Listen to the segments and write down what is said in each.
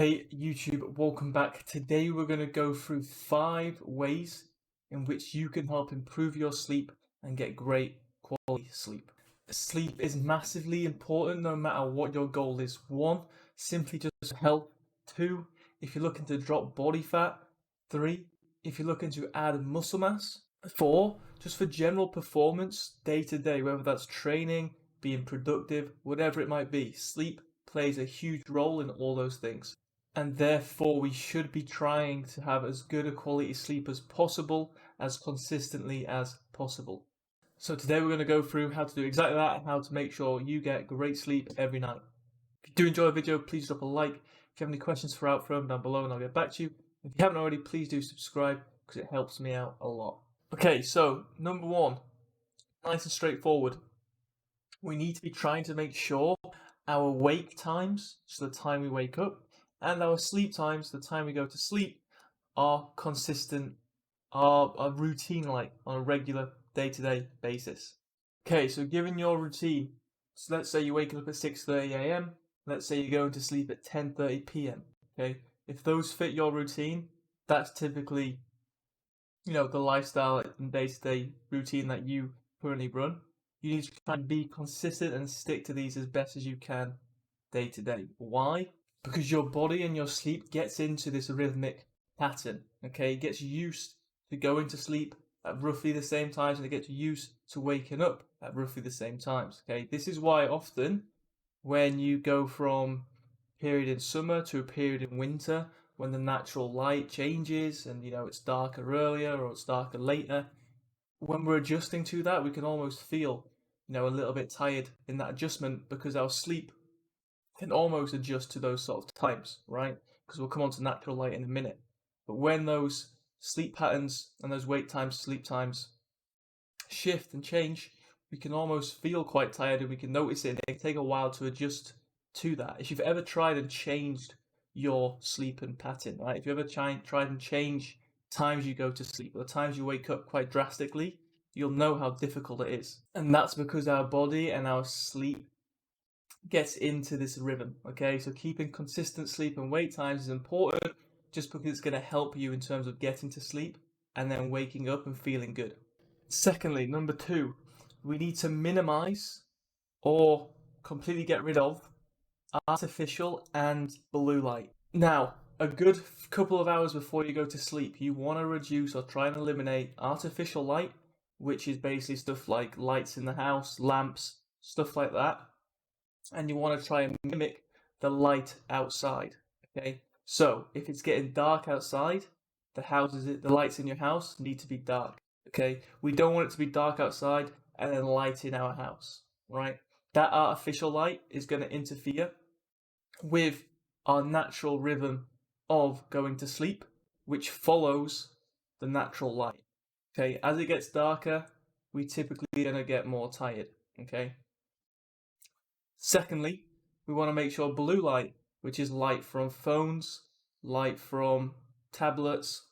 Hey YouTube, welcome back. Today we're going to go through 5 ways in which you can help improve your sleep and get great quality sleep. Sleep is massively important no matter what your goal is. 1, simply just health. 2, if you're looking to drop body fat. 3, if you're looking to add muscle mass. 4, just for general performance day to day, whether that's training, being productive, whatever it might be. Sleep plays a huge role in all those things. And therefore we should be trying to have as good a quality sleep as possible, as consistently as possible. So today we're going to go through how to do exactly that and how to make sure you get great sleep every night. If you do enjoy the video, please drop a like. If you have any questions, throw them down below and I'll get back to you. If you haven't already, please do subscribe because it helps me out a lot. Okay, so number 1, nice and straightforward. We need to be trying to make sure our wake times, so the time we wake up, and our sleep times, the time we go to sleep, are consistent, are routine-like on a regular day-to-day basis. Okay, so given your routine, so let's say you're waking up at 6:30 a.m., let's say you're going to sleep at 10:30 p.m. Okay, if those fit your routine, that's typically, the lifestyle and day-to-day routine that you currently run. You need to try and be consistent and stick to these as best as you can day to day. Why? Because your body and your sleep gets into this rhythmic pattern, okay? It gets used to going to sleep at roughly the same times and it gets used to waking up at roughly the same times, okay? This is why often when you go from a period in summer to a period in winter, when the natural light changes and it's darker earlier or it's darker later, when we're adjusting to that, we can almost feel, a little bit tired in that adjustment because our sleep can almost adjust to those sort of times, right? Because we'll come on to natural light in a minute. But when those sleep patterns and those wake times, sleep times shift and change, we can almost feel quite tired and we can notice it and it can take a while to adjust to that. If you've ever tried and changed your sleep and pattern, right? If you ever tried and change times you go to sleep or the times you wake up quite drastically, you'll know how difficult it is. And that's because our body and our sleep gets into this rhythm, okay? So keeping consistent sleep and wake times is important just because it's going to help you in terms of getting to sleep and then waking up and feeling good. Secondly, number 2, we need to minimize or completely get rid of artificial and blue light. Now, a good couple of hours before you go to sleep, you want to reduce or try and eliminate artificial light, which is basically stuff like lights in the house, lamps, stuff like that. And you want to try and mimic the light outside, okay? So, if it's getting dark outside, the lights in your house need to be dark, okay? We don't want it to be dark outside and then light in our house, right? That artificial light is going to interfere with our natural rhythm of going to sleep, which follows the natural light. Okay, as it gets darker, we typically are going to get more tired. Okay. Secondly, we want to make sure blue light, which is light from phones, light from tablets,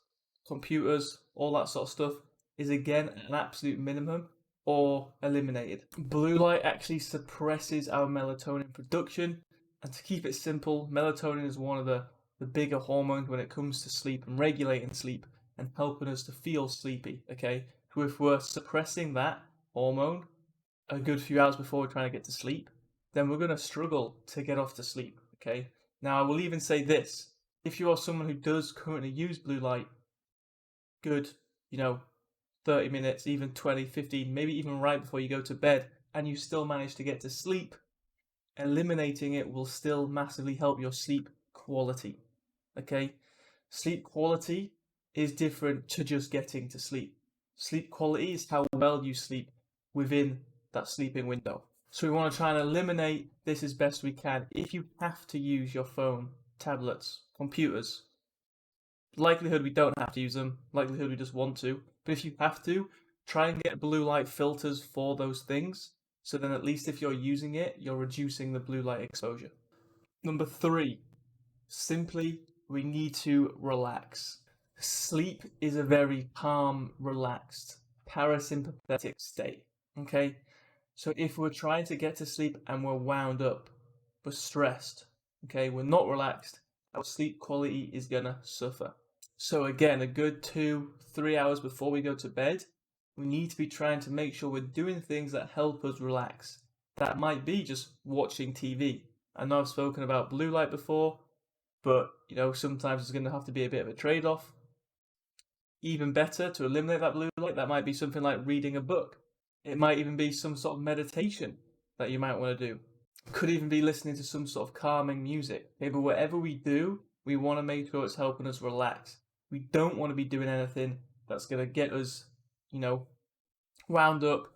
computers, all that sort of stuff, is again an absolute minimum or eliminated. Blue light actually suppresses our melatonin production. And to keep it simple, melatonin is one of the bigger hormones when it comes to sleep and regulating sleep and helping us to feel sleepy, okay? So if we're suppressing that hormone a good few hours before we're trying to get to sleep, then we're going to struggle to get off to sleep, okay? Now, I will even say this. If you are someone who does currently use blue light, good, 30 minutes, even 20, 15, maybe even right before you go to bed, and you still manage to get to sleep, eliminating it will still massively help your sleep quality, okay? Sleep quality is different to just getting to sleep. Sleep quality is how well you sleep within that sleeping window. So we want to try and eliminate this as best we can. If you have to use your phone, tablets, computers, likelihood we don't have to use them, likelihood we just want to, but if you have to, try and get blue light filters for those things. So then at least if you're using it, you're reducing the blue light exposure. Number 3, simply we need to relax. Sleep is a very calm, relaxed, parasympathetic state, okay? So if we're trying to get to sleep and we're wound up, we're stressed, okay, we're not relaxed, our sleep quality is gonna suffer. So again, a good 2-3 hours before we go to bed, we need to be trying to make sure we're doing things that help us relax. That might be just watching TV. I know I've spoken about blue light before, but sometimes it's going to have to be a bit of a trade-off. Even better, to eliminate that blue light, that might be something like reading a book. It might even be some sort of meditation that you might want to do. Could even be listening to some sort of calming music. Okay, but whatever we do, we want to make sure it's helping us relax. We don't want to be doing anything that's going to get us, wound up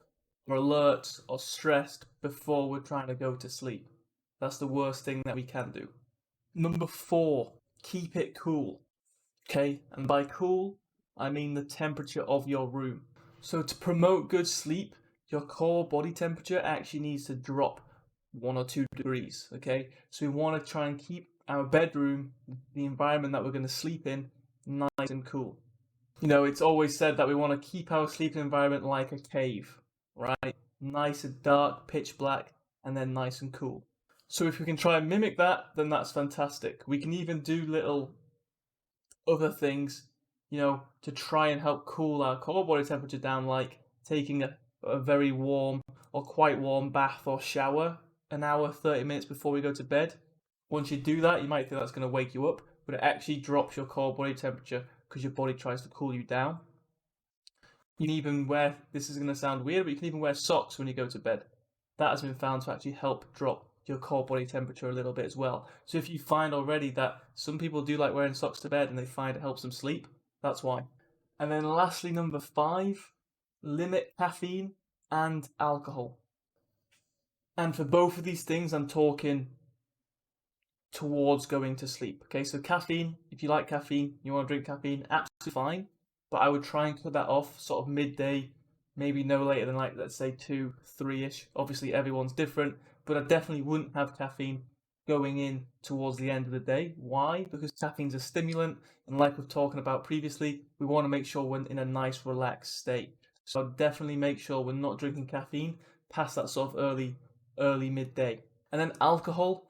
or alert or stressed before we're trying to go to sleep. That's the worst thing that we can do. Number 4, keep it cool. Okay, and by cool, I mean the temperature of your room. So to promote good sleep, your core body temperature actually needs to drop 1 or 2 degrees. Okay, so we want to try and keep our bedroom, the environment that we're going to sleep in, nice and cool. It's always said that we want to keep our sleeping environment like a cave, right? Nice and dark, pitch black, and then nice and cool. So if we can try and mimic that, then that's fantastic. We can even do little other things, to try and help cool our core body temperature down, like taking a very warm or quite warm bath or shower an hour, 30 minutes before we go to bed. Once you do that, you might think that's going to wake you up, but it actually drops your core body temperature because your body tries to cool you down. You can even wear, this is going to sound weird, but you can even wear socks when you go to bed. That has been found to actually help drop your core body temperature a little bit as well. So if you find already that some people do like wearing socks to bed and they find it helps them sleep, that's why. And then lastly, number 5, limit caffeine and alcohol. And for both of these things, I'm talking towards going to sleep. Okay, so caffeine, if you like caffeine, you want to drink caffeine, absolutely fine. But I would try and cut that off sort of midday, maybe no later than, like, let's say 2, 3-ish. Obviously everyone's different, but I definitely wouldn't have caffeine going in towards the end of the day. Why? Because caffeine's a stimulant, and like we've talking about previously, we want to make sure we're in a nice relaxed state. So I'd definitely make sure we're not drinking caffeine past that sort of early midday. And then alcohol.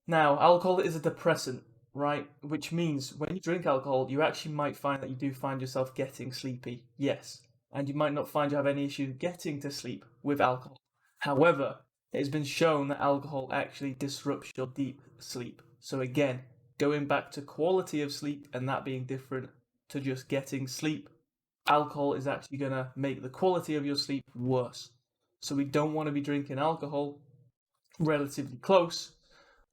Now, alcohol is a depressant, right? Which means when you drink alcohol, you actually might find that you do find yourself getting sleepy. Yes. And you might not find you have any issue getting to sleep with alcohol. However, it has been shown that alcohol actually disrupts your deep sleep. So again, going back to quality of sleep and that being different to just getting sleep, alcohol is actually going to make the quality of your sleep worse. So we don't want to be drinking alcohol relatively close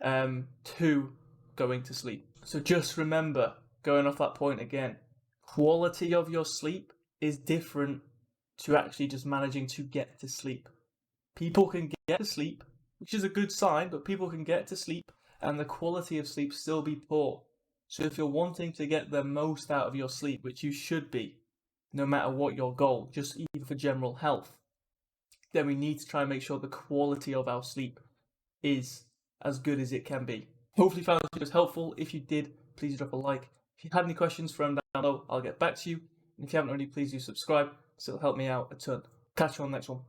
to going to sleep. So just remember, going off that point again, quality of your sleep is different to actually just managing to get to sleep. People can get to sleep, which is a good sign, but people can get to sleep and the quality of sleep still be poor. So if you're wanting to get the most out of your sleep, which you should be, no matter what your goal, just even for general health, then we need to try and make sure the quality of our sleep is as good as it can be. Hopefully you found this video helpful. If you did, please drop a like. If you had any questions from down below, I'll get back to you. And if you haven't already, please do subscribe, because it'll help me out a ton. Catch you on the next one.